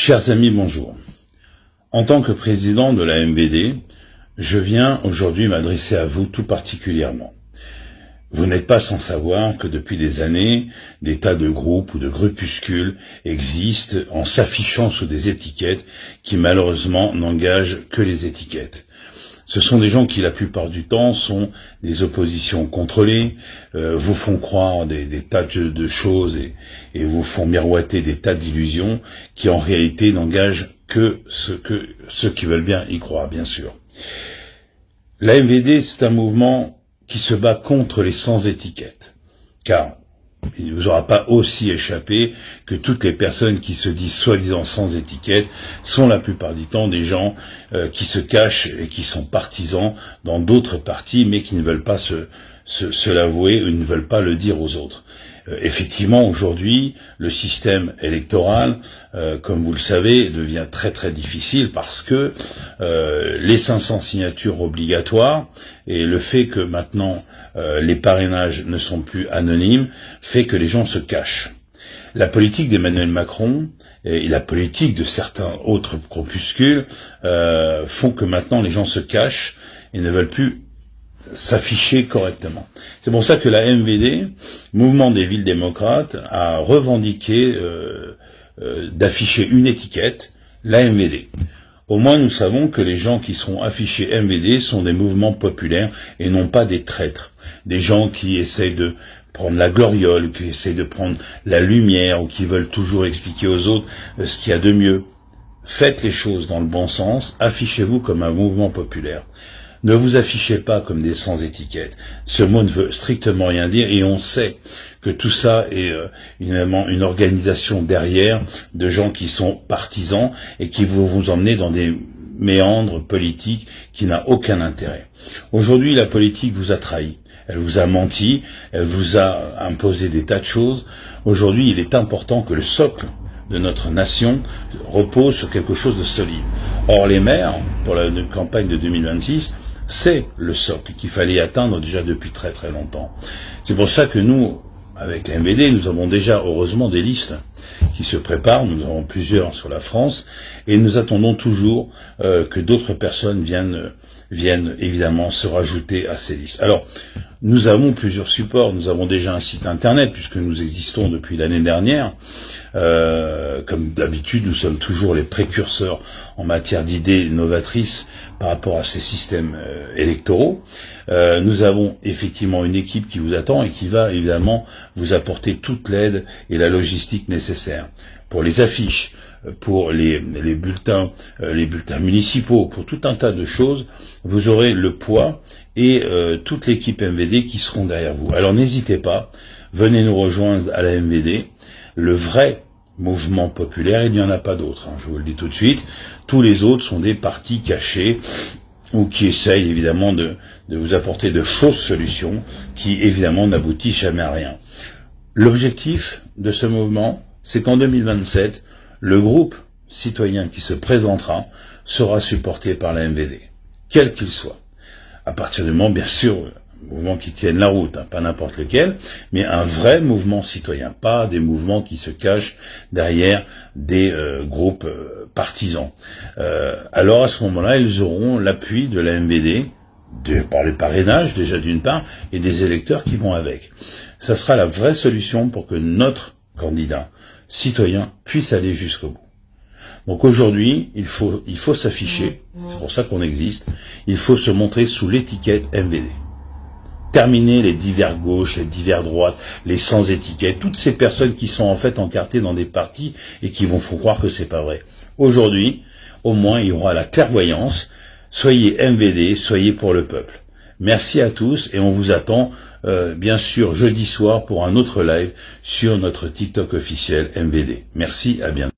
Chers amis, bonjour. En tant que président de la MVD, je viens aujourd'hui m'adresser à vous tout particulièrement. Vous n'êtes pas sans savoir que depuis des années, des tas de groupes ou de groupuscules existent en s'affichant sous des étiquettes qui malheureusement n'engagent que les étiquettes. Ce sont des gens qui, la plupart du temps, sont des oppositions contrôlées, vous font croire des tas de choses et vous font miroiter des tas d'illusions qui, en réalité, n'engagent que ceux qui veulent bien y croire, bien sûr. La MVD, c'est un mouvement qui se bat contre les sans-étiquettes, car il ne vous aura pas aussi échappé que toutes les personnes qui se disent soi-disant sans étiquette sont la plupart du temps des gens qui se cachent et qui sont partisans dans d'autres partis, mais qui ne veulent pas se l'avouer ou ne veulent pas le dire aux autres. Effectivement, aujourd'hui, le système électoral, comme vous le savez, devient très très difficile parce que les 500 signatures obligatoires et le fait que maintenant les parrainages ne sont plus anonymes fait que les gens se cachent. La politique d'Emmanuel Macron et la politique de certains autres groupuscules font que maintenant les gens se cachent et ne veulent plus s'afficher correctement. C'est pour ça que la MVD, Mouvement des villes démocrates, a revendiqué d'afficher une étiquette, la MVD. Au moins nous savons que les gens qui seront affichés MVD sont des mouvements populaires et non pas des traîtres, des gens qui essayent de prendre la gloriole, qui essayent de prendre la lumière ou qui veulent toujours expliquer aux autres ce qu'il y a de mieux. Faites les choses dans le bon sens, affichez-vous comme un mouvement populaire. Ne vous affichez pas comme des sans-étiquettes. Ce mot ne veut strictement rien dire et on sait que tout ça est une organisation derrière de gens qui sont partisans et qui vont vous emmener dans des méandres politiques qui n'ont aucun intérêt. Aujourd'hui, la politique vous a trahi. Elle vous a menti, elle vous a imposé des tas de choses. Aujourd'hui, il est important que le socle de notre nation repose sur quelque chose de solide. Or, les maires, pour la campagne de 2026, c'est le socle qu'il fallait atteindre déjà depuis très très longtemps. C'est pour ça que nous, avec la MVD, nous avons déjà heureusement des listes qui se préparent, nous en avons plusieurs sur la France, et nous attendons toujours que d'autres personnes viennent évidemment se rajouter à ces listes. Alors, nous avons plusieurs supports, nous avons déjà un site internet, puisque nous existons depuis l'année dernière. Comme d'habitude, nous sommes toujours les précurseurs en matière d'idées novatrices par rapport à ces systèmes électoraux. Nous avons effectivement une équipe qui vous attend et qui va évidemment vous apporter toute l'aide et la logistique nécessaire pour les affiches, pour les bulletins municipaux, pour tout un tas de choses. Vous aurez le poids et toute l'équipe MVD qui seront derrière vous. Alors n'hésitez pas, venez nous rejoindre à la MVD. Le vrai mouvement populaire, il n'y en a pas d'autre, je vous le dis tout de suite. Tous les autres sont des partis cachés ou qui essayent évidemment de vous apporter de fausses solutions qui évidemment n'aboutissent jamais à rien. L'objectif de ce mouvement, c'est qu'en 2027, le groupe citoyen qui se présentera sera supporté par la MVD, quel qu'il soit. À partir du moment, bien sûr, mouvement qui tienne la route, pas n'importe lequel, mais un vrai mouvement citoyen, pas des mouvements qui se cachent derrière des groupes partisans. Alors à ce moment-là, ils auront l'appui de la MVD, par le parrainage déjà d'une part, et des électeurs qui vont avec. Ça sera la vraie solution pour que notre candidat citoyen puisse aller jusqu'au bout. Donc aujourd'hui, il faut s'afficher, c'est pour ça qu'on existe, il faut se montrer sous l'étiquette MVD. Terminer les divers gauches, les divers droites, les sans étiquettes, toutes ces personnes qui sont en fait encartées dans des partis et qui vont croire que c'est pas vrai. Aujourd'hui, au moins, il y aura la clairvoyance. Soyez MVD, soyez pour le peuple. Merci à tous et on vous attend bien sûr jeudi soir pour un autre live sur notre TikTok officiel MVD. Merci, à bientôt.